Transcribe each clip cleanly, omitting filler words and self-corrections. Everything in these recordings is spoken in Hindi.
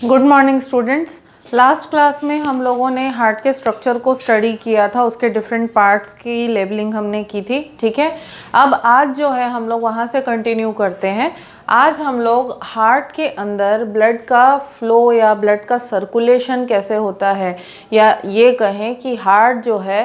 Good morning students. Last class में हम लोगों ने हार्ट के स्ट्रक्चर को स्टडी किया था, उसके डिफरेंट पार्ट्स की लेबलिंग हमने की थी। ठीक है, अब आज जो है हम लोग वहाँ से कंटिन्यू करते हैं। आज हम लोग हार्ट के अंदर ब्लड का फ्लो या ब्लड का सर्कुलेशन कैसे होता है, या ये कहें कि हार्ट जो है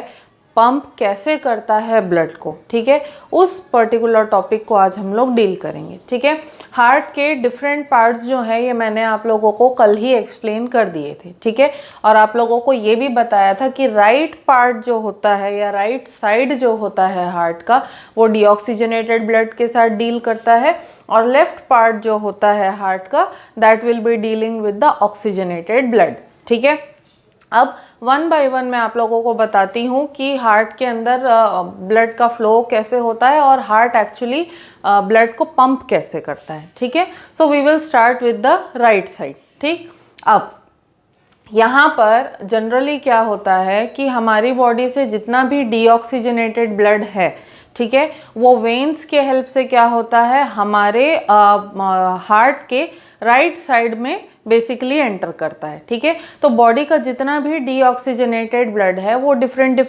पंप कैसे करता है ब्लड को। ठीक है, उस पर्टिकुलर टॉपिक को आज हम लोग डील करेंगे। ठीक है, हार्ट के डिफरेंट पार्ट्स जो है ये मैंने आप लोगों को कल ही एक्सप्लेन कर दिए थे। ठीक है, और आप लोगों को ये भी बताया था कि राइट पार्ट जो होता है या राइट साइड जो होता है हार्ट का, वो डीऑक्सीजनेटेड ब्लड के साथ डील करता है, और लेफ्ट पार्ट जो होता है हार्ट का, that will be dealing with the oxygenated blood. ठीक है, अब वन बाय वन मैं आप लोगों को बताती हूँ कि हार्ट के अंदर ब्लड का फ्लो कैसे होता है और हार्ट एक्चुअली ब्लड को पंप कैसे करता है। ठीक है, so we will start with the right side. ठीक, अब यहाँ पर जनरली क्या होता है कि हमारी बॉडी से जितना भी डीऑक्सीजनेटेड ब्लड है, ठीक है, वो वेन्स के हेल्प से क्या होता है हमारे हार्ट के राइट साइड में बेसिकली एंटर करता है। ठीक है, तो बॉडी का जितना भी डीऑक्सीजनेटेड ब्लड है वो डिफरेंट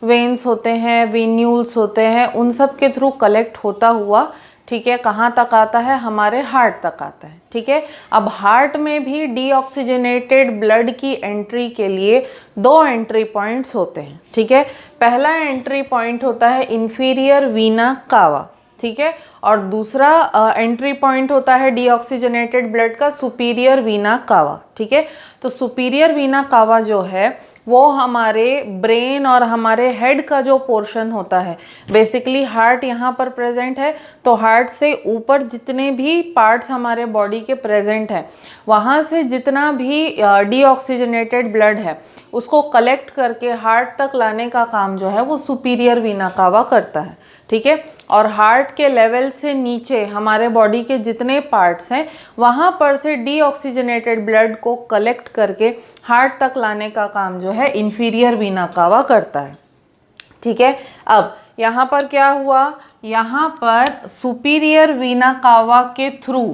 वेन्स होते हैं, वेन्यूल्स होते हैं, उन सब के थ्रू कलेक्ट होता हुआ, ठीक है, कहाँ तक आता है, हमारे हार्ट तक आता है। ठीक है, अब हार्ट में भी डीऑक्सीजनेटेड ब्लड की एंट्री के लिए दो एंट्री पॉइंट्स होते हैं। ठीक है, पहला एंट्री पॉइंट होता है इंफीरियर वीना कावा। ठीक है, और दूसरा एंट्री पॉइंट होता है डीऑक्सीजनेटेड ब्लड का सुपीरियर वीना कावा। ठीक है, तो सुपीरियर वीना कावा जो है वो हमारे ब्रेन और हमारे हेड का जो पोर्शन होता है, बेसिकली हार्ट यहाँ पर प्रेजेंट है, तो हार्ट से ऊपर जितने भी पार्ट्स हमारे बॉडी के प्रेजेंट हैं, वहाँ से जितना भी डीऑक्सीजनेटेड ब्लड है उसको कलेक्ट करके हार्ट तक लाने का काम जो है वो सुपीरियर वीना कावा करता है। ठीक है, और हार्ट के लेवल से नीचे हमारे बॉडी के जितने पार्ट्स हैं वहाँ पर से डीऑक्सीजनेटेड ब्लड को कलेक्ट करके हार्ट तक लाने का काम जो है इंफीरियर वीना कावा करता है। ठीक है, अब यहाँ पर क्या हुआ, यहाँ पर सुपीरियर वीना कावा के through,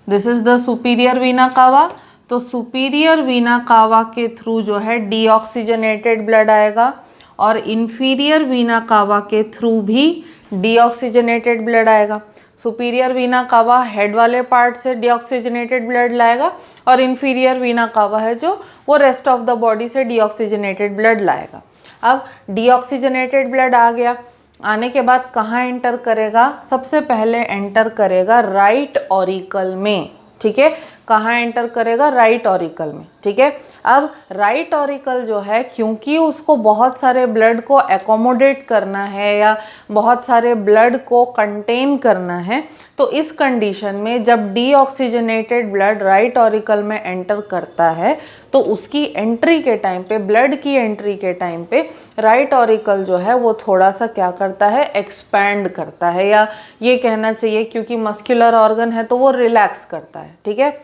this is the superior Veena कावा, तो सुपीरियर वीना कावा के थ्रू जो है डीऑक्सीजनेटेड ब्लड आएगा, और इंफीरियर वीना कावा के थ्रू भी डीऑक्सीजनेटेड ब्लड आएगा। सुपीरियर वीना कावा हेड वाले पार्ट से डीऑक्सीजनेटेड ब्लड लाएगा, और इंफीरियर वीना कावा है जो वो रेस्ट ऑफ द बॉडी से डीऑक्सीजनेटेड ब्लड लाएगा। अब डीऑक्सीजनेटेड ब्लड आ गया, आने के बाद कहाँ एंटर करेगा, सबसे पहले एंटर करेगा राइट ऑरिकल में। ठीक है, कहाँ एंटर करेगा, राइट ऑरिकल में। ठीक है, अब राइट ऑरिकल जो है, क्योंकि उसको बहुत सारे ब्लड को एकोमोडेट करना है या बहुत सारे ब्लड को कंटेन करना है, तो इस कंडीशन में जब डीऑक्सीजनेटेड ब्लड राइट ऑरिकल में एंटर करता है तो उसकी एंट्री के टाइम पे, ब्लड की एंट्री के टाइम पे राइट ऑरिकल जो है वो थोड़ा सा क्या करता है, एक्सपैंड करता है, या ये कहना चाहिए क्योंकि मस्कुलर ऑर्गन है तो वो रिलैक्स करता है। ठीक है,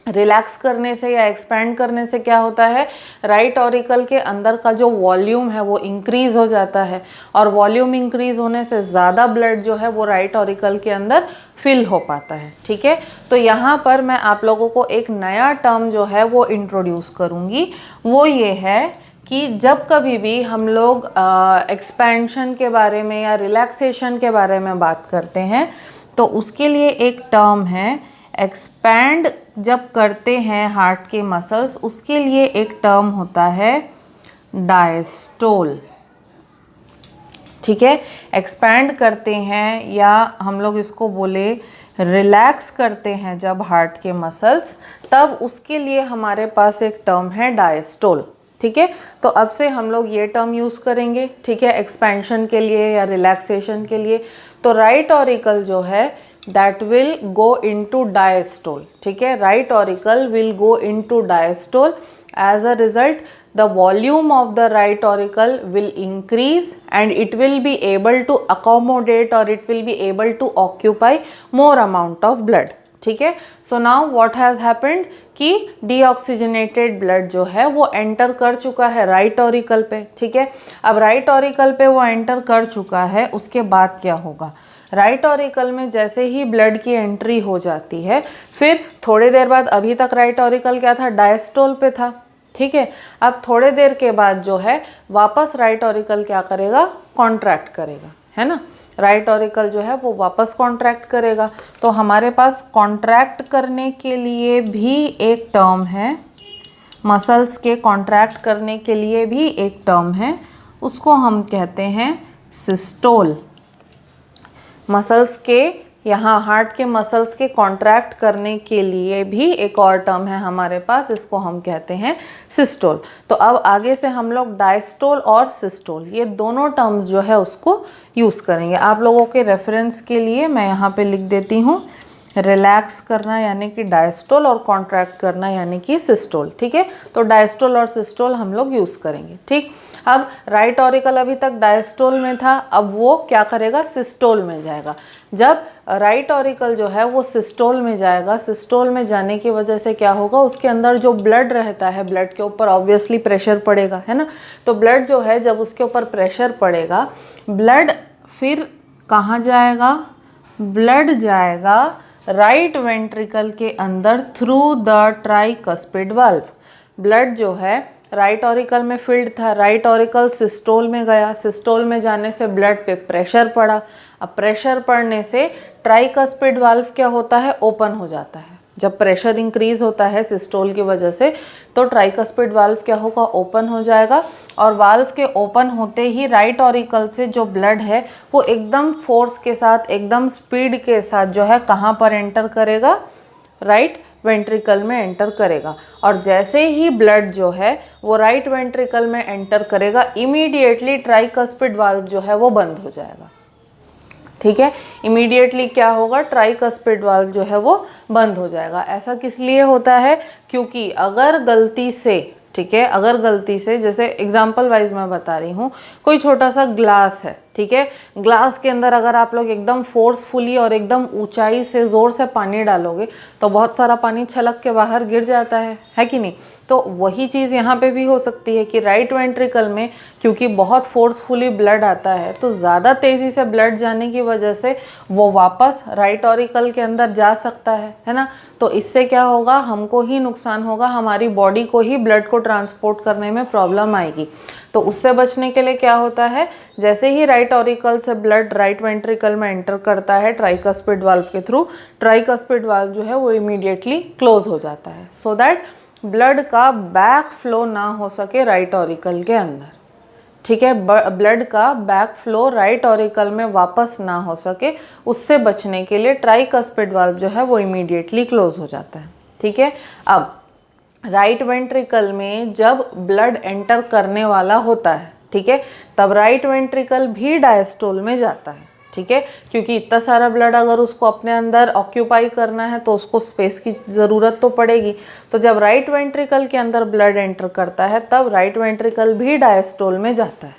रिलैक्स करने से या एक्सपैंड करने से क्या होता है, राइट ऑरिकल के अंदर का जो वॉल्यूम है वो इंक्रीज़ हो जाता है, और वॉल्यूम इंक्रीज़ होने से ज़्यादा ब्लड जो है वो राइट ऑरिकल के अंदर फिल हो पाता है। ठीक है, तो यहाँ पर मैं आप लोगों को एक नया टर्म जो है वो इंट्रोड्यूस करूँगी, वो ये है कि जब कभी भी हम लोग एक्सपेंशन के बारे में या रिलैक्सेशन के बारे में बात करते हैं तो उसके लिए एक टर्म है, एक्सपैंड जब करते हैं हार्ट के मसल्स, उसके लिए एक टर्म होता है डायस्टोल। ठीक है, एक्सपैंड करते हैं या हम लोग इसको बोले रिलैक्स करते हैं जब हार्ट के मसल्स, तब उसके लिए हमारे पास एक टर्म है डायस्टोल। ठीक है, तो अब से हम लोग ये टर्म यूज़ करेंगे। ठीक है, एक्सपेंशन के लिए या रिलैक्सेशन के लिए, तो राइट ऑरिकल जो है that will go into diastole. ठीक है, right auricle will go into diastole. As a result, the volume of the right auricle will increase and it will be able to accommodate or it will be able to occupy more amount of blood. ठीक है, so now what has happened कि डीऑक्सीजनेटेड ब्लड जो है वो एंटर कर चुका है राइट ऑरिकल पे। ठीक है, अब राइट ऑरिकल पे वो एंटर कर चुका है, उसके बाद क्या होगा, राइट ऑरिकल में जैसे ही ब्लड की एंट्री हो जाती है, फिर थोड़ी देर बाद, अभी तक राइट ऑरिकल क्या था, डायस्टोल पे था, ठीक है। अब थोड़े देर के बाद जो है वापस राइट ऑरिकल क्या करेगा, कॉन्ट्रैक्ट करेगा, है ना। राइट ऑरिकल जो है वो वापस कॉन्ट्रैक्ट करेगा। तो हमारे पास कॉन्ट्रैक्ट करने के लिए भी एक टर्म है, मसल्स के कॉन्ट्रैक्ट करने के लिए भी एक टर्म है, उसको हम कहते हैं सिस्टोल। मसल्स के, यहाँ हार्ट के मसल्स के कॉन्ट्रैक्ट करने के लिए भी एक और टर्म है हमारे पास, इसको हम कहते हैं सिस्टोल। तो अब आगे से हम लोग डायस्टोल और सिस्टोल, ये दोनों टर्म्स जो है उसको यूज़ करेंगे। आप लोगों के रेफरेंस के लिए मैं यहाँ पे लिख देती हूँ, रिलैक्स करना यानी कि डायस्टोल और कॉन्ट्रैक्ट करना यानी कि सिस्टोल, ठीक है। तो डायस्टोल और सिस्टोल हम लोग यूज़ करेंगे, ठीक। अब राइट ऑरिकल अभी तक डायस्टोल में था, अब वो क्या करेगा, सिस्टोल में जाएगा। जब राइट ऑरिकल जो है वो सिस्टोल में जाएगा, सिस्टोल में जाने की वजह से क्या होगा, उसके अंदर जो ब्लड रहता है, ब्लड के ऊपर ऑब्वियसली प्रेशर पड़ेगा, है ना। तो ब्लड जो है जब उसके ऊपर प्रेशर पड़ेगा, ब्लड फिर कहाँ जाएगा, ब्लड जाएगा राइट वेंट्रिकल के अंदर through the tricuspid valve. Blood जो है राइट ऑरिकल में फिल्ड था, राइट ऑरिकल सिस्टोल में गया, सिस्टोल में जाने से ब्लड पे प्रेशर पड़ा। अब प्रेशर पड़ने से ट्राइकस्पिड वाल्व क्या होता है, ओपन हो जाता है। जब प्रेशर इंक्रीज होता है सिस्टोल की वजह से, तो ट्राइकस्पिड वाल्व क्या होगा, ओपन हो जाएगा। और वाल्व के ओपन होते ही राइट ऑरिकल से जो ब्लड है वो एकदम फोर्स के साथ, एकदम स्पीड के साथ जो है कहाँ पर एंटर करेगा, राइट वेंट्रिकल में एंटर करेगा। और जैसे ही ब्लड जो है वो राइट वेंट्रिकल में एंटर करेगा, इमीडिएटली ट्राइकस्पिड वाल्व जो है वो बंद हो जाएगा, ठीक है। इमीडिएटली क्या होगा, ट्राइकस्पिड वाल्व जो है वो बंद हो जाएगा। ऐसा किस लिए होता है, क्योंकि अगर गलती से, ठीक है, अगर गलती से, जैसे एग्जांपल वाइज मैं बता रही हूँ, कोई छोटा सा ग्लास है, ठीक है, ग्लास के अंदर अगर आप लोग एकदम फोर्सफुली और एकदम ऊंचाई से ज़ोर से पानी डालोगे तो बहुत सारा पानी छलक के बाहर गिर जाता है कि नहीं। तो वही चीज़ यहाँ पे भी हो सकती है कि राइट वेंट्रिकल में क्योंकि बहुत फोर्सफुली ब्लड आता है, तो ज़्यादा तेज़ी से ब्लड जाने की वजह से वो वापस राइट ऑरिकल के अंदर जा सकता है ना। तो इससे क्या होगा, हमको ही नुकसान होगा, हमारी बॉडी को ही ब्लड को ट्रांसपोर्ट करने में प्रॉब्लम आएगी। तो उससे बचने के लिए क्या होता है, जैसे ही राइट ऑरिकल से ब्लड राइट वेंट्रिकल में एंटर करता है ट्राइकस्पिड वाल्व के थ्रू, ट्राइकस्पिड वाल्व जो है वो इमीडिएटली क्लोज हो जाता है, सो दैट ब्लड का बैक फ्लो ना हो सके राइट ऑरिकल के अंदर, ठीक है। ब्लड का बैक फ्लो राइट ऑरिकल में वापस ना हो सके, उससे बचने के लिए ट्राइकस्पिड वाल्व जो है वो इमीडिएटली क्लोज हो जाता है, ठीक है। अब राइट वेंट्रिकल में जब ब्लड एंटर करने वाला होता है, ठीक है, तब राइट वेंट्रिकल भी डायस्टोल में जाता है, ठीक है, क्योंकि इतना सारा ब्लड अगर उसको अपने अंदर ऑक्यूपाई करना है तो उसको स्पेस की ज़रूरत तो पड़ेगी। तो जब राइट वेंट्रिकल के अंदर ब्लड एंटर करता है तब राइट वेंट्रिकल भी डायस्टोल में जाता है,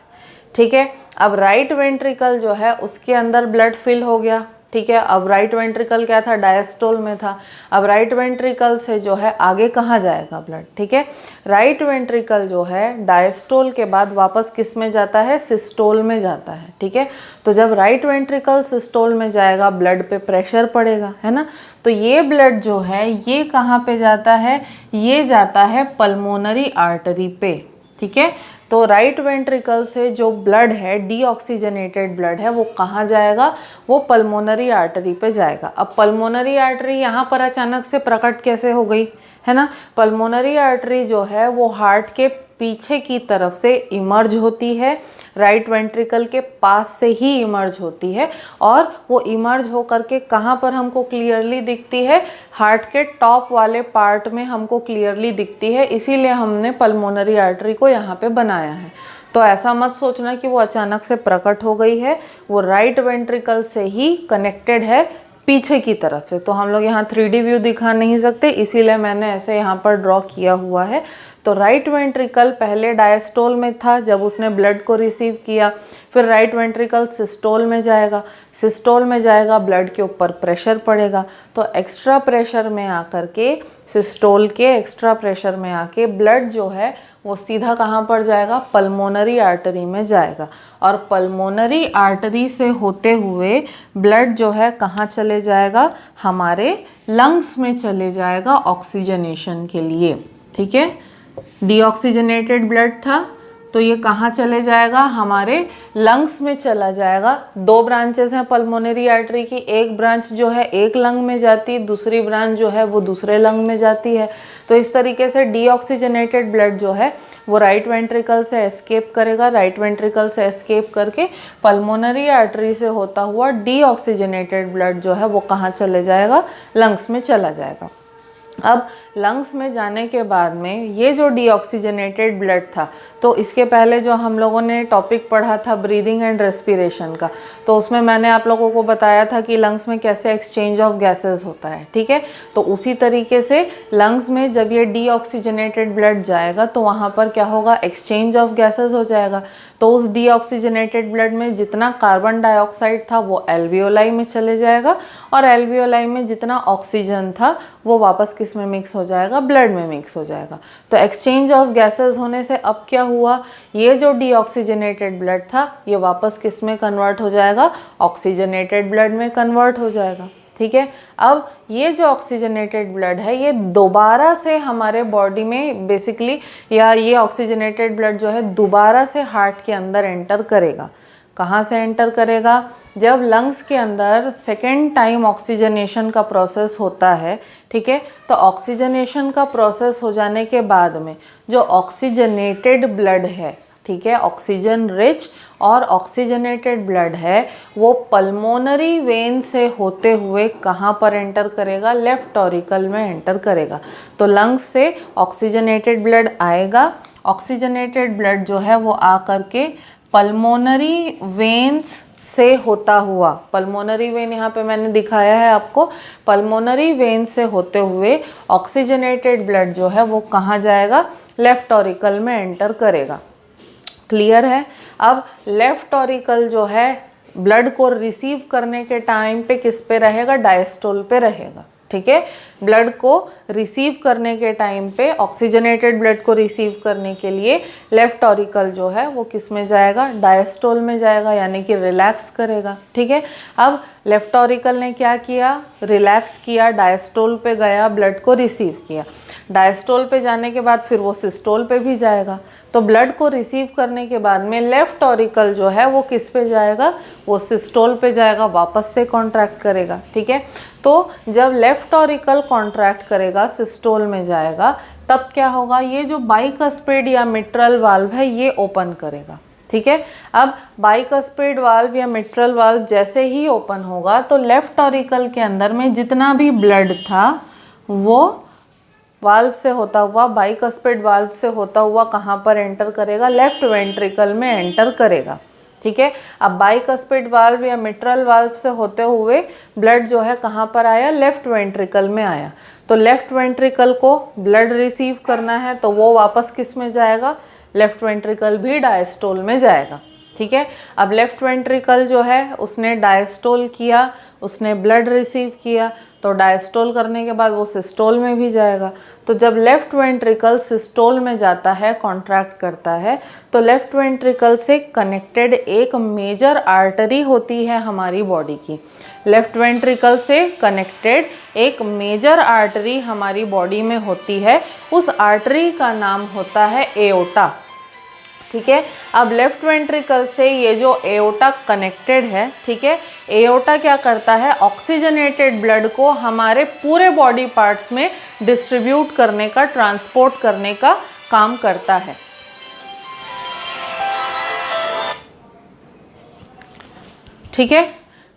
ठीक है। अब राइट वेंट्रिकल जो है उसके अंदर ब्लड फिल हो गया, ठीक है। अब राइट वेंट्रिकल क्या था, डायस्टोल में था। अब राइट वेंट्रिकल से जो है आगे कहाँ जाएगा ब्लड, ठीक है। राइट वेंट्रिकल जो है डायस्टोल के बाद वापस किस में जाता है, सिस्टोल में जाता है, ठीक है। तो जब राइट वेंट्रिकल सिस्टोल में जाएगा, ब्लड पे प्रेशर पड़ेगा, है ना। तो ये ब्लड जो है ये कहाँ पे जाता है, ये जाता है पल्मोनरी आर्टरी पे, ठीक है। तो राइट वेंट्रिकल से जो ब्लड है, डीऑक्सीजनेटेड ब्लड है, वो कहाँ जाएगा, वो पल्मोनरी आर्टरी पे जाएगा। अब पल्मोनरी आर्टरी यहाँ पर अचानक से प्रकट कैसे हो गई, है ना। पल्मोनरी आर्टरी जो है वो हार्ट के पीछे की तरफ से इमर्ज होती है, राइट वेंट्रिकल के पास से ही इमर्ज होती है, और वो इमर्ज होकर के कहाँ पर हमको क्लियरली दिखती है, हार्ट के टॉप वाले पार्ट में हमको क्लियरली दिखती है। इसीलिए हमने पल्मोनरी आर्टरी को यहाँ पे बनाया है। तो ऐसा मत सोचना कि वो अचानक से प्रकट हो गई है, वो राइट वेंट्रिकल से ही कनेक्टेड है पीछे की तरफ से। तो हम लोग यहाँ 3D व्यू दिखा नहीं सकते, इसीलिए मैंने ऐसे यहाँ पर ड्रॉ किया हुआ है। तो राइट वेंट्रिकल पहले डायस्टोल में था जब उसने ब्लड को रिसीव किया, फिर राइट वेंट्रिकल सिस्टोल में जाएगा, सिस्टोल में जाएगा, ब्लड के ऊपर प्रेशर पड़ेगा, तो एक्स्ट्रा प्रेशर में आकर के सिस्टोल के एक्स्ट्रा प्रेशर में आके ब्लड जो है वो सीधा कहाँ पर जाएगा, पल्मोनरी आर्टरी में जाएगा, और पल्मोनरी आर्टरी से होते हुए ब्लड जो है कहाँ चले जाएगा, हमारे लंग्स में चले जाएगा ऑक्सीजनेशन के लिए। ठीक है, डीऑक्सीजनेटेड ब्लड था तो ये कहाँ चले जाएगा, हमारे लंग्स में चला जाएगा। दो ब्रांचेस हैं पल्मोनरी आर्टरी की, एक ब्रांच जो है एक लंग में जाती है, दूसरी ब्रांच जो है वो दूसरे लंग में जाती है। तो इस तरीके से डीऑक्सीजनेटेड ब्लड जो है वो राइट वेंट्रिकल से एस्केप करेगा, राइट वेंट्रिकल से एस्केप करके पल्मोनरी आर्टरी से होता हुआ डीऑक्सीजनेटेड ब्लड जो है वो कहाँ चले जाएगा, लंग्स में चला जाएगा। अब लंग्स में जाने के बाद में ये जो डीऑक्सीजनेटेड ब्लड था, तो इसके पहले जो हम लोगों ने टॉपिक पढ़ा था ब्रीदिंग एंड रेस्पिरेशन का, तो उसमें मैंने आप लोगों को बताया था कि लंग्स में कैसे एक्सचेंज ऑफ गैसेस होता है। ठीक है, तो उसी तरीके से लंग्स में जब ये डीऑक्सीजनेटेड ब्लड जाएगा तो वहाँ पर क्या होगा, एक्सचेंज ऑफ गैसेस हो जाएगा। तो उस डीऑक्सीजनेटेड ब्लड में जितना कार्बन डाइऑक्साइड था वो एल्वियोलाई में चले जाएगा, और एल्वियोलाई में जितना ऑक्सीजन था वो वापस किस में मिक्स हो जाएगा, ब्लड में मिक्स हो जाएगा। तो एक्सचेंज ऑफ गैसेस होने से अब क्या हुआ, ये जो डीऑक्सीजनेटेड ब्लड था ये वापस किस में कन्वर्ट हो जाएगा, ऑक्सीजनेटेड ब्लड में कन्वर्ट हो जाएगा। ठीक है, अब ये जो ऑक्सीजनेटेड ब्लड है ये दोबारा से हमारे बॉडी में बेसिकली, या ये ऑक्सीजनेटेड ब्लड जो है दोबारा से हार्ट के अंदर एंटर करेगा। कहाँ से एंटर करेगा, जब लंग्स के अंदर सेकेंड टाइम ऑक्सीजनेशन का प्रोसेस होता है। ठीक है, तो ऑक्सीजनेशन का प्रोसेस हो जाने के बाद में जो ऑक्सीजनेटेड ब्लड है, ठीक है, ऑक्सीजन रिच और ऑक्सीजनेटेड ब्लड है, वो पल्मोनरी वेन से होते हुए कहाँ पर एंटर करेगा, लेफ्ट ऑरिकल में एंटर करेगा। तो लंग्स से ऑक्सीजनेटेड ब्लड आएगा, ऑक्सीजनेटेड ब्लड जो है वो आ करके पल्मोनरी वेन्स से होता हुआ, पल्मोनरी वेन यहाँ पे मैंने दिखाया है आपको, पल्मोनरी वेन से होते हुए ऑक्सीजनेटेड ब्लड जो है वो कहाँ जाएगा, लेफ्ट ऑरिकल में एंटर करेगा। क्लियर है। अब लेफ्ट ऑरिकल जो है ब्लड को रिसीव करने के टाइम पे किस पे रहेगा, डायस्टोल पे रहेगा। ठीक है, ब्लड को रिसीव करने के टाइम पे ऑक्सीजनेटेड ब्लड को रिसीव करने के लिए लेफ्ट ऑरिकल जो है वो किस में जाएगा, डायस्टोल में जाएगा, यानी कि रिलैक्स करेगा। ठीक है, अब लेफ्ट ऑरिकल ने क्या किया, रिलैक्स किया, डायस्टोल पे गया, ब्लड को रिसीव किया। डायस्टोल पे जाने के बाद फिर वो सिस्टोल पे भी जाएगा। तो ब्लड को रिसीव करने के बाद में लेफ्ट ऑरिकल जो है वो किस पे जाएगा, वो सिस्टोल पे जाएगा, वापस से कॉन्ट्रैक्ट करेगा। ठीक है, तो जब लेफ्ट ऑरिकल कॉन्ट्रैक्ट करेगा, सिस्टोल में जाएगा, तब क्या होगा, ये जो बाइकस्पिड या मिट्रल वाल्व है ये ओपन करेगा। ठीक है, अब बाइकस्पिड वाल्व या मिट्रल वाल्व जैसे ही ओपन होगा तो लेफ्ट ऑरिकल के अंदर में जितना भी ब्लड था वो वाल्व से होता हुआ, बाइकस्पिड वाल्व से होता हुआ कहाँ पर एंटर करेगा, लेफ्ट वेंट्रिकल में एंटर करेगा। ठीक है, अब बाइकस्पिड वाल्व या मिट्रल वाल्व से होते हुए ब्लड जो है कहाँ पर आया, लेफ्ट वेंट्रिकल में आया। तो लेफ्ट वेंट्रिकल को ब्लड रिसीव करना है तो वो वापस किस में जाएगा, लेफ्ट वेंट्रिकल भी डायस्टोल में जाएगा। ठीक है, अब लेफ्ट वेंट्रिकल जो है उसने डायस्टोल किया, उसने ब्लड रिसीव किया, तो डायस्टोल करने के बाद वो सिस्टोल में भी जाएगा। तो जब लेफ्ट वेंट्रिकल सिस्टोल में जाता है, कॉन्ट्रैक्ट करता है, तो लेफ्ट वेंट्रिकल से कनेक्टेड एक मेजर आर्टरी होती है हमारी बॉडी की। लेफ्ट वेंट्रिकल से कनेक्टेड एक मेजर आर्टरी हमारी बॉडी में होती है, उस आर्टरी का नाम होता है एओर्टा। ठीक है, अब लेफ्ट वेंट्रिकल से ये जो एओर्टा कनेक्टेड है, ठीक है, एओर्टा क्या करता है, ऑक्सीजनेटेड ब्लड को हमारे पूरे बॉडी पार्ट्स में डिस्ट्रीब्यूट करने का, ट्रांसपोर्ट करने का काम करता है। ठीक है,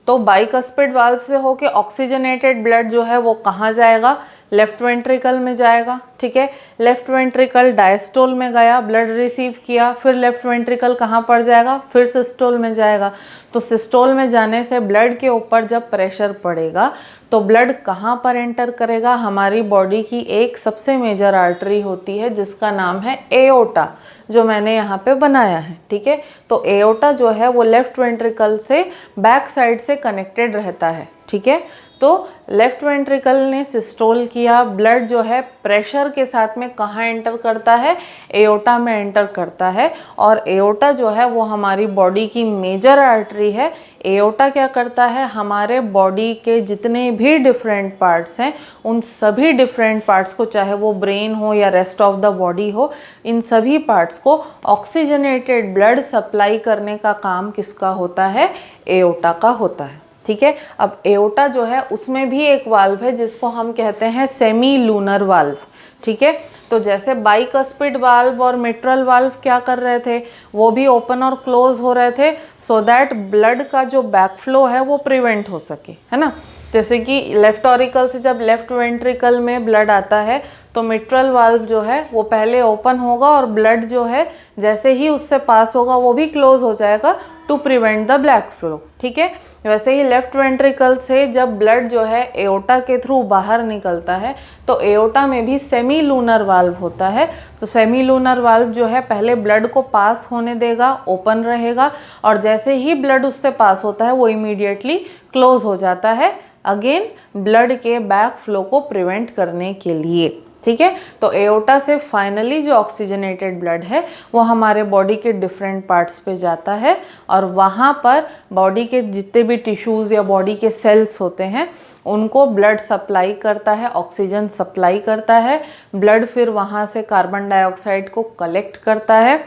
तो बाइकस्पिड वाल्व से होके ऑक्सीजनेटेड ब्लड जो है वो कहाँ जाएगा, लेफ्ट वेंट्रिकल में जाएगा, ठीक है। लेफ्ट वेंट्रिकल डायस्टोल में गया, ब्लड रिसीव किया, फिर लेफ्ट वेंट्रिकल कहाँ पर जाएगा, फिर सिस्टोल में जाएगा। तो सिस्टोल में जाने से ब्लड के ऊपर जब प्रेशर पड़ेगा तो ब्लड कहाँ पर एंटर करेगा, हमारी बॉडी की एक सबसे मेजर आर्टरी होती है जिसका नाम है एओर्टा, जो मैंने यहाँ पे बनाया है, ठीक है। तो एओर्टा जो है वो लेफ्ट वेंट्रिकल से बैक साइड से कनेक्टेड रहता है, ठीक है। तो लेफ्ट वेंट्रिकल ने सिस्टोल किया, ब्लड जो है प्रेशर के साथ में कहाँ एंटर करता है, एओर्टा में एंटर करता है। और एओर्टा जो है वो हमारी बॉडी की मेजर आर्टरी है। एओर्टा क्या करता है, हमारे बॉडी के जितने भी डिफरेंट पार्ट्स हैं उन सभी डिफरेंट पार्ट्स को, चाहे वो ब्रेन हो या रेस्ट ऑफ द बॉडी हो, इन सभी पार्ट्स को ऑक्सीजनेटेड ब्लड सप्लाई करने का काम किसका होता है, एओर्टा का होता है, ठीक है। अब एओर्टा जो है उसमें भी एक वाल्व है जिसको हम कहते हैं सेमी लूनर वाल्व, ठीक है। तो जैसे बाइकस्पिड वाल्व और मिट्रल वाल्व क्या कर रहे थे, वो भी ओपन और क्लोज हो रहे थे सो दैट ब्लड का जो बैकफ्लो है वो प्रिवेंट हो सके, है ना। जैसे कि लेफ्ट ऑरिकल से जब लेफ्ट वेंट्रिकल में ब्लड आता है तो मिट्रल वाल्व जो है वो पहले ओपन होगा और ब्लड जो है जैसे ही उससे पास होगा वो भी क्लोज हो जाएगा to prevent the black flow, ठीक है। वैसे ही लेफ्ट वेंट्रिकल से जब ब्लड जो है एओर्टा के थ्रू बाहर निकलता है तो एओर्टा में भी सेमी लूनर वाल्व होता है। तो सेमी लूनर वाल्व जो है पहले ब्लड को पास होने देगा, ओपन रहेगा, और जैसे ही ब्लड उससे पास होता है वो इमीडिएटली क्लोज हो जाता है, अगेन ब्लड के बैक फ्लो को प्रिवेंट करने के लिए, ठीक है। तो एओर्टा से फाइनली जो ऑक्सीजनेटेड ब्लड है वो हमारे बॉडी के डिफरेंट पार्ट्स पे जाता है और वहाँ पर बॉडी के जितने भी टिश्यूज़ या बॉडी के सेल्स होते हैं उनको ब्लड सप्लाई करता है, ऑक्सीजन सप्लाई करता है। ब्लड फिर वहाँ से कार्बन डाइऑक्साइड को कलेक्ट करता है,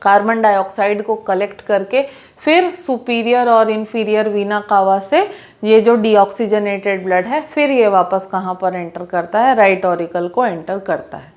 कार्बन डाइऑक्साइड को कलेक्ट करके फिर सुपीरियर और इन्फीरियर वीना कावा से ये जो डीऑक्सीजनेटेड ब्लड है फिर ये वापस कहाँ पर एंटर करता है, राइट ऑरिकल को एंटर करता है,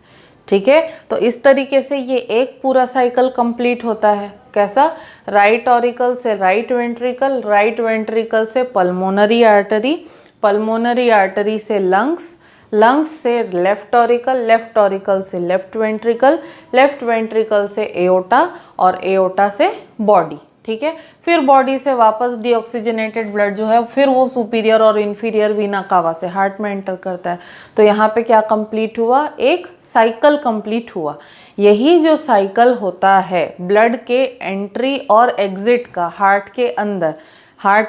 ठीक है। तो इस तरीके से ये एक पूरा साइकिल कंप्लीट होता है। कैसा, राइट ऑरिकल से राइट वेंट्रिकल, राइट वेंट्रिकल से पल्मोनरी आर्टरी, पल्मोनरी आर्टरी से लंग्स, लंग्स से लेफ्ट ऑरिकल, लेफ्ट ऑरिकल से लेफ्ट वेंट्रिकल, लेफ्ट वेंट्रिकल से एओर्टा और एओर्टा से बॉडी, ठीक है। फिर बॉडी से वापस डीऑक्सीजनेटेड ब्लड जो है फिर वो सुपीरियर और इन्फीरियर वीना कावा से हार्ट में एंटर करता है। तो यहाँ पे क्या कंप्लीट हुआ, एक साइकिल कंप्लीट हुआ। यही जो साइकिल होता है ब्लड के एंट्री और एग्जिट का हार्ट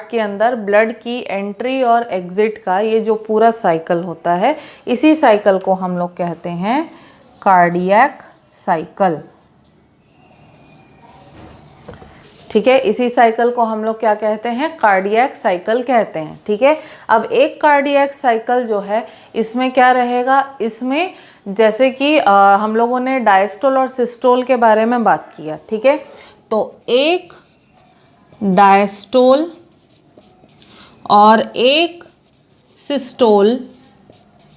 के अंदर ब्लड की एंट्री और एग्जिट का, ये जो पूरा साइकिल होता है इसी साइकिल को हम लोग कहते हैं कार्डियक साइकिल, ठीक है। इसी साइकिल को हम लोग क्या कहते हैं, कार्डियक साइकिल कहते हैं, ठीक है। अब एक कार्डियक साइकिल जो है इसमें क्या रहेगा, इसमें जैसे कि हम लोगों ने डायस्टोल और सिस्टोल के बारे में बात किया, ठीक है। तो एक डायस्टोल और एक सिस्टोल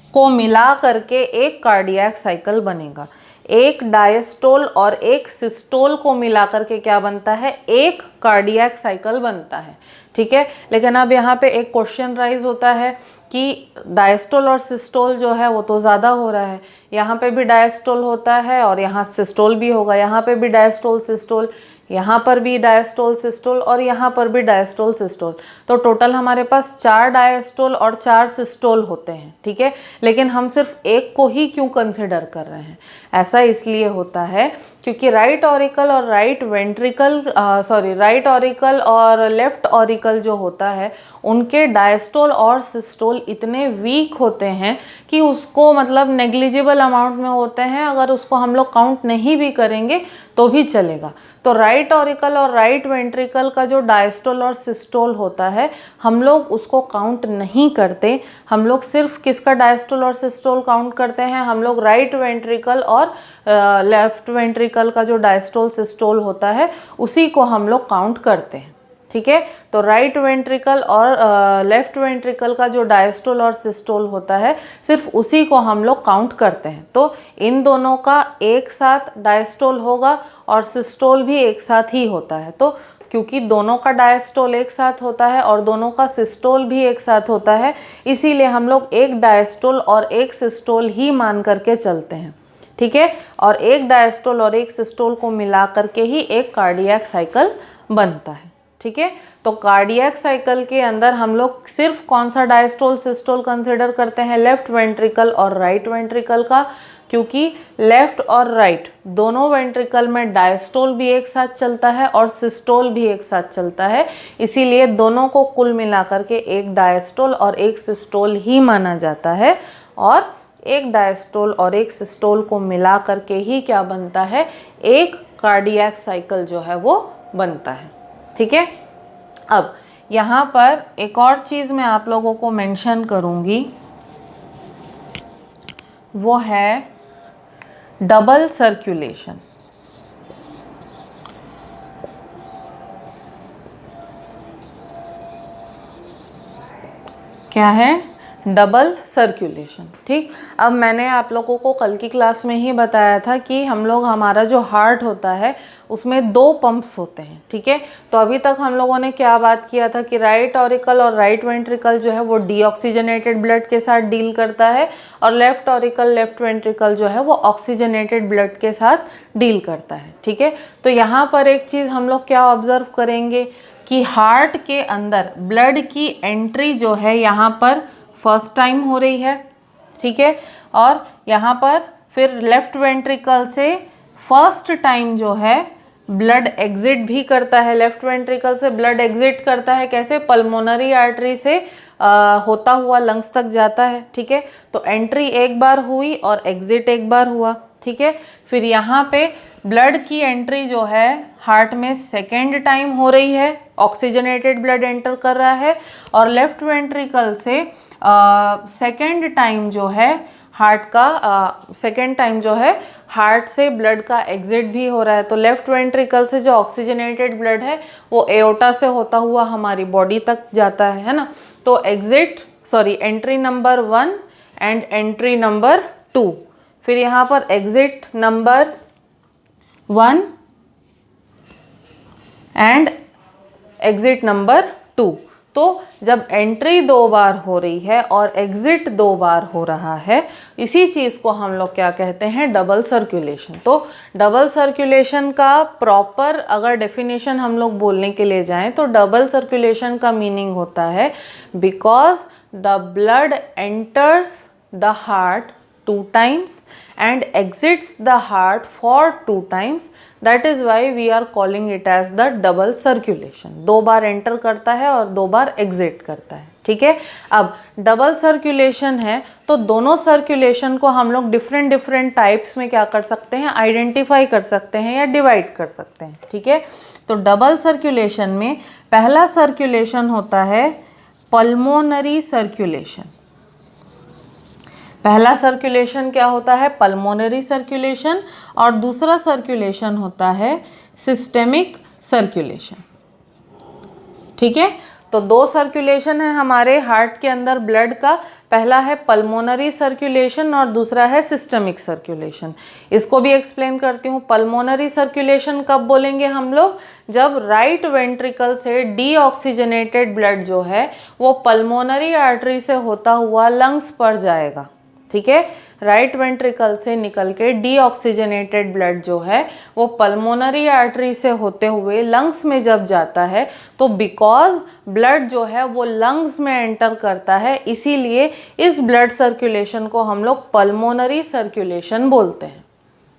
को मिला करके एक कार्डियक साइकिल बनेगा। एक डायस्टोल और एक सिस्टोल को मिला करके क्या बनता है, एक कार्डियक साइकिल बनता है, ठीक है। लेकिन अब यहाँ पे एक क्वेश्चन राइज होता है कि डायस्टोल और सिस्टोल जो है वो तो ज़्यादा हो रहा है, यहाँ पे भी डायस्टोल होता है और यहाँ सिस्टोल भी होगा, यहाँ पे भी डायस्टोल सिस्टोल, यहाँ पर भी डायस्टोल सिस्टोल और यहाँ पर भी डायस्टोल सिस्टोल। तो टोटल हमारे पास 4 डायस्टोल और 4 सिस्टोल होते हैं, ठीक है। लेकिन हम सिर्फ एक को ही क्यों कंसिडर कर रहे हैं, ऐसा इसलिए होता है क्योंकि राइट ऑरिकल और राइट ऑरिकल और लेफ्ट ऑरिकल जो होता है उनके डायस्टोल और सिस्टोल इतने वीक होते हैं कि उसको मतलब नेग्लिजिबल अमाउंट में होते हैं, अगर उसको हम लोग काउंट नहीं भी करेंगे तो भी चलेगा। तो राइट ऑरिकल और राइट वेंट्रिकल का जो डायस्टोल और सिस्टोल होता है हम लोग उसको काउंट नहीं करते, हम लोग सिर्फ किसका डायस्टोल और सिस्टोल काउंट करते हैं, हम लोग राइट वेंट्रिकल और लेफ्ट वेंट्रिकल का जो डायस्टोल सिस्टोल होता है उसी को हम लोग काउंट करते हैं, ठीक है। तो राइट वेंट्रिकल और लेफ्ट वेंट्रिकल का जो डायस्टोल और सिस्टोल होता है सिर्फ उसी को हम लोग काउंट करते हैं। तो इन दोनों का एक साथ डायस्टोल होगा और सिस्टोल भी एक साथ ही होता है। तो क्योंकि दोनों का डायस्टोल एक साथ होता है और दोनों का सिस्टोल भी एक साथ होता है, इसीलिए हम लोग एक डायस्टोल और एक सिस्टोल ही मान करके चलते हैं, ठीक है। और एक डायस्टोल और एक सिस्टोल को मिला करके ही एक कार्डियक साइकिल बनता है, ठीक है। तो कार्डियक साइकिल के अंदर हम लोग सिर्फ कौन सा डायस्टोल सिस्टोल कंसिडर करते हैं, लेफ्ट वेंट्रिकल और राइट वेंट्रिकल का, क्योंकि लेफ्ट और राइट दोनों वेंट्रिकल में डायस्टोल भी एक साथ चलता है और सिस्टोल भी एक साथ चलता है, इसीलिए दोनों को कुल मिला करके एक डायस्टोल और एक सिस्टोल ही माना जाता है। और एक डायस्टोल और एक सिस्टोल को मिला करके ही क्या बनता है, एक कार्डियक साइकिल जो है वो बनता है, ठीक है। अब यहाँ पर एक और चीज़ मैं आप लोगों को मेंशन करूँगी, वो है डबल सर्कुलेशन। क्या है, डबल सर्कुलेशन, ठीक। अब मैंने आप लोगों को कल की क्लास में ही बताया था कि हम लोग, हमारा जो हार्ट होता है उसमें 2 पंप्स होते हैं, ठीक है। तो अभी तक हम लोगों ने क्या बात किया था कि राइट ऑरिकल और राइट वेंट्रिकल जो है वो डीऑक्सीजनेटेड ब्लड के साथ डील करता है और लेफ्ट ऑरिकल लेफ्ट वेंट्रिकल जो है वो ऑक्सीजनेटेड ब्लड के साथ डील करता है, ठीक है। तो यहाँ पर एक चीज़ हम लोग क्या ऑब्जर्व करेंगे कि हार्ट के अंदर ब्लड की एंट्री जो है यहाँ पर फर्स्ट टाइम हो रही है, ठीक है। और यहाँ पर फिर लेफ्ट वेंट्रिकल से फर्स्ट टाइम जो है ब्लड एग्जिट भी करता है, लेफ्ट वेंट्रिकल से ब्लड एग्जिट करता है, कैसे, पल्मोनरी आर्टरी से होता हुआ लंग्स तक जाता है, ठीक है। तो एंट्री एक बार हुई और एग्जिट एक बार हुआ, ठीक है। फिर यहाँ पे ब्लड की एंट्री जो है हार्ट में सेकेंड टाइम हो रही है, ऑक्सीजनेटेड ब्लड एंटर कर रहा है, और लेफ्ट वेंट्रिकल से सेकेंड टाइम जो है हार्ट का सेकेंड टाइम जो है हार्ट से ब्लड का एग्जिट भी हो रहा है। तो लेफ्ट वेंट्रिकल से जो ऑक्सीजनेटेड ब्लड है वो एओर्टा से होता हुआ हमारी बॉडी तक जाता है ना। तो entry number 1 and entry number 2, फिर यहाँ पर exit number 1 and exit number 2। तो जब एंट्री 2 बार हो रही है और एग्जिट 2 बार हो रहा है, इसी चीज़ को हम लोग क्या कहते हैं, डबल सर्कुलेशन। तो डबल सर्कुलेशन का प्रॉपर अगर डेफिनेशन हम लोग बोलने के लिए जाएं तो डबल सर्कुलेशन का मीनिंग होता है because the blood enters the heart 2 times and exits the heart for 2 times, that is why we are calling it as the double circulation। 2 bar enter करता है और 2 बार एग्जिट करता है, ठीक है। अब डबल सर्कुलेशन है तो दोनों सर्कुलेशन को हम लोग डिफरेंट टाइप्स में क्या कर सकते हैं, आइडेंटिफाई कर सकते हैं या डिवाइड कर सकते हैं, ठीक है। तो डबल सर्कुलेशन में पहला सर्कुलेशन होता है पल्मोनरी सर्कुलेशन। पहला सर्कुलेशन क्या होता है, पल्मोनरी सर्कुलेशन, और दूसरा सर्कुलेशन होता है सिस्टेमिक सर्कुलेशन, ठीक है। तो 2 सर्कुलेशन है हमारे हार्ट के अंदर ब्लड का, पहला है पल्मोनरी सर्कुलेशन और दूसरा है सिस्टमिक सर्कुलेशन। इसको भी एक्सप्लेन करती हूँ। पल्मोनरी सर्कुलेशन कब बोलेंगे हम लोग, जब राइट वेंट्रिकल से डीऑक्सीजनेटेड ब्लड जो है वो पल्मोनरी आर्टरी से होता हुआ लंग्स पर जाएगा, ठीक है। राइट वेंट्रिकल से निकल के डीऑक्सीजनेटेड ब्लड जो है वो पल्मोनरी आर्टरी से होते हुए लंग्स में जब जाता है तो बिकॉज ब्लड जो है वो लंग्स में एंटर करता है, इसीलिए इस ब्लड सर्कुलेशन को हम लोग पल्मोनरी सर्कुलेशन बोलते हैं,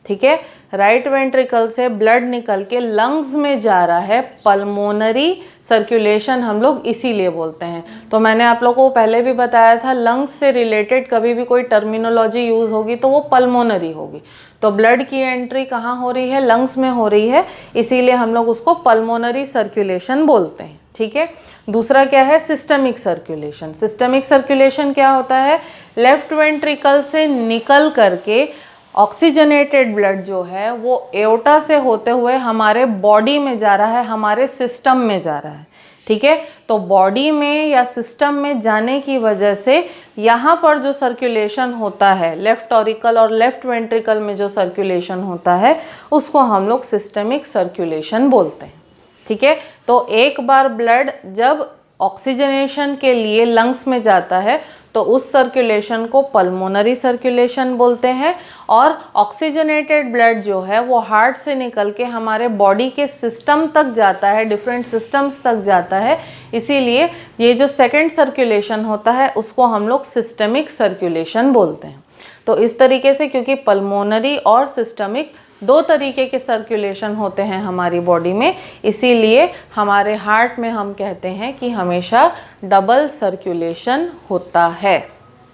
ठीक है। राइट वेंट्रिकल से ब्लड निकल के लंग्स में जा रहा है, पल्मोनरी सर्कुलेशन हम लोग इसीलिए बोलते हैं। तो मैंने आप लोगों को पहले भी बताया था, लंग्स से रिलेटेड कभी भी कोई टर्मिनोलॉजी यूज़ होगी तो वो पल्मोनरी होगी। तो ब्लड की एंट्री कहाँ हो रही है, लंग्स में हो रही है, इसीलिए हम लोग उसको पल्मोनरी सर्कुलेशन बोलते हैं, ठीक है। दूसरा क्या है, सिस्टमिक सर्कुलेशन। सिस्टमिक सर्कुलेशन क्या होता है, लेफ्ट वेंट्रिकल से निकल करके ऑक्सीजनेटेड ब्लड जो है वो एओर्टा से होते हुए हमारे बॉडी में जा रहा है, हमारे सिस्टम में जा रहा है, ठीक है। तो बॉडी में या सिस्टम में जाने की वजह से यहाँ पर जो सर्कुलेशन होता है, लेफ्ट ऑरिकल और लेफ्ट वेंट्रिकल में जो सर्कुलेशन होता है उसको हम लोग सिस्टमिक सर्कुलेशन बोलते हैं, ठीक है। तो एक बार ब्लड जब ऑक्सीजनेशन के लिए लंग्स में जाता है तो उस सर्कुलेशन को पल्मोनरी सर्कुलेशन बोलते हैं, और ऑक्सीजनेटेड ब्लड जो है वो हार्ट से निकल के हमारे बॉडी के सिस्टम तक जाता है, डिफरेंट सिस्टम्स तक जाता है। इसीलिए ये जो सेकंड सर्कुलेशन होता है उसको हम लोग सिस्टमिक सर्कुलेशन बोलते हैं। तो इस तरीके से, क्योंकि पल्मोनरी और सिस्टमिक दो तरीके के सर्कुलेशन होते हैं हमारी बॉडी में, इसीलिए हमारे हार्ट में हम कहते हैं कि हमेशा डबल सर्कुलेशन होता है।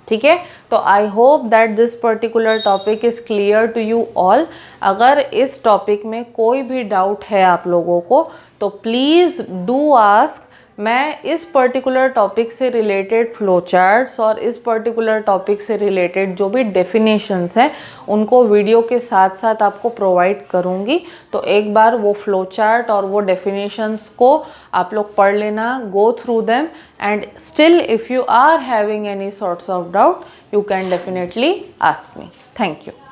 ठीक है। तो I hope that this particular topic is clear to you all. अगर इस टॉपिक में कोई भी डाउट है आप लोगों को तो प्लीज़ डू आस्क। मैं इस पर्टिकुलर टॉपिक से रिलेटेड फ्लो चार्ट्स और इस पर्टिकुलर टॉपिक से रिलेटेड जो भी डेफिनेशंस हैं उनको वीडियो के साथ साथ आपको प्रोवाइड करूँगी। तो एक बार वो फ्लो चार्ट और वो डेफिनेशंस को आप लोग पढ़ लेना, go through them, and still if you are having any sorts of doubt you can definitely ask me. Thank you.